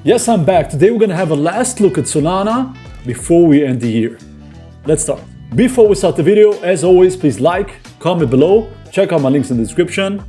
Yes, I'm back. Today we're gonna have a last look at Solana before we end the year. Let's start. Before we start the video, as always, please like, comment below, check out my links in the description,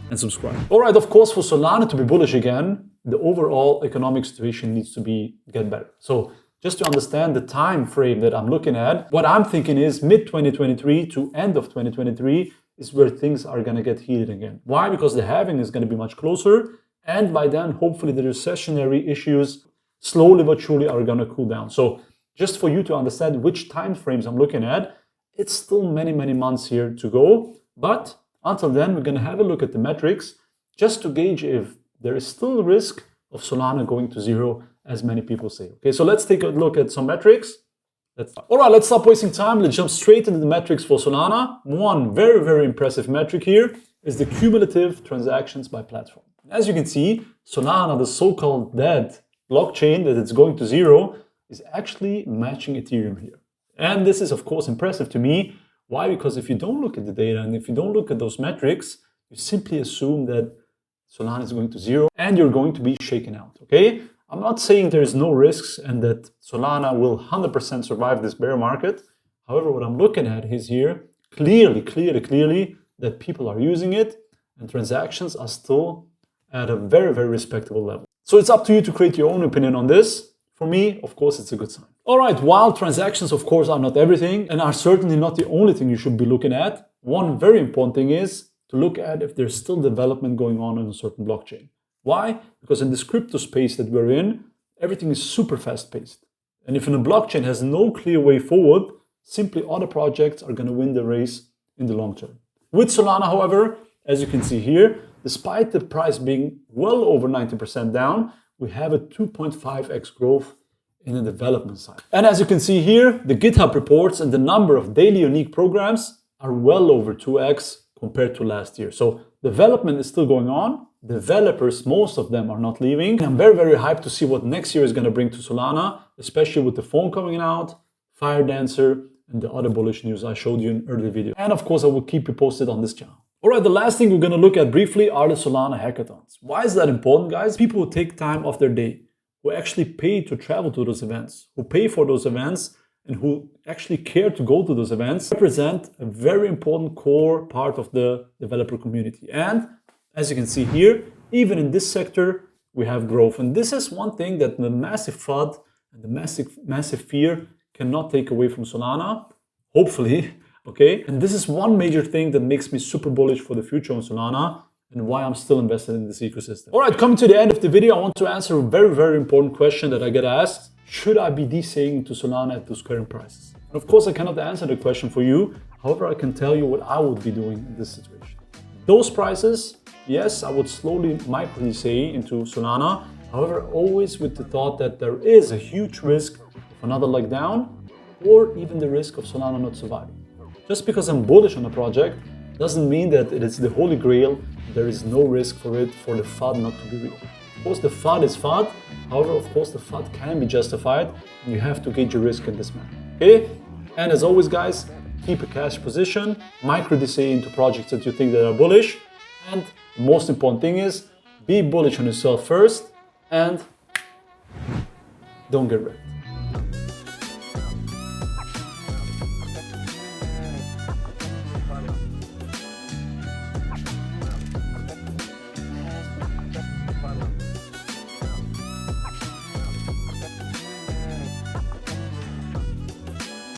and subscribe. All right, of course, for Solana to be bullish again, the overall economic situation needs to get better. So just to understand the time frame that I'm looking at, what I'm thinking is mid-2023 to end of 2023 is where things are gonna get heated again. Why? Because the halving is gonna be much closer, and by then, hopefully the recessionary issues slowly but surely are gonna cool down. So just for you to understand which time frames I'm looking at, it's still many months here to go. But until then, we're gonna have a look at the metrics just to gauge if there is still a risk of Solana going to zero, as many people say. Okay, so let's take a look at some metrics. All right, let's stop wasting time. Let's jump straight into the metrics for Solana. One very impressive metric here is the cumulative transactions by platform. As you can see, Solana, the so-called dead blockchain that it's going to zero, is actually matching Ethereum here. And this is, of course, impressive to me. Why? Because if you don't look at the data and if you don't look at those metrics, you simply assume that Solana is going to zero and you're going to be shaken out, okay? I'm not saying there is no risks and that Solana will 100% survive this bear market. However, what I'm looking at is here, clearly that people are using it and transactions are still at a very respectable level. So it's up to you to create your own opinion on this. For me, of course, it's a good sign. All right, while transactions, of course, are not everything and are certainly not the only thing you should be looking at, one very important thing is to look at if there's still development going on a certain blockchain. Why? Because in this crypto space that we're in, everything is super fast-paced. And if a blockchain has no clear way forward, simply other projects are going to win the race in the long term. With Solana, however, as you can see here, despite the price being well over 90% down, we have a 2.5x growth in the development side. And as you can see here, the GitHub reports and the number of daily unique programs are well over 2x compared to last year. So development is still going on. Developers, most of them are not leaving. I'm very hyped to see what next year is going to bring to Solana, especially with the phone coming out, Fire Dancer, and the other bullish news I showed you in earlier video. And of course, I will keep you posted on this channel. All right, the last thing we're going to look at briefly are the Solana hackathons. Why is that important, guys? People who take time off their day, who actually pay to travel to those events, who pay for those events, and who actually care to go to those events represent a very important core part of the developer community. And as you can see here, even in this sector, we have growth. And this is one thing that the massive FUD and the massive fear cannot take away from Solana, hopefully. Okay, and this is one major thing that makes me super bullish for the future on Solana and why I'm still invested in this ecosystem. All right, coming to the end of the video, I want to answer a very important question that I get asked. Should I be DCing into Solana at those current prices? And of course, I cannot answer the question for you. However, I can tell you what I would be doing in this situation. Those prices, yes, I would slowly micro DC into Solana. However, always with the thought that there is a huge risk of another leg down or even the risk of Solana not surviving. Just because I'm bullish on a project doesn't mean that it is the holy grail. There is no risk for it, for the FUD not to be real. Of course, the FUD is FUD. However, of course, the FUD can be justified. And you have to gauge your risk in this manner. Okay? And as always, guys, keep a cash position, micro DC into projects that you think that are bullish. And the most important thing is be bullish on yourself first and don't get wrecked.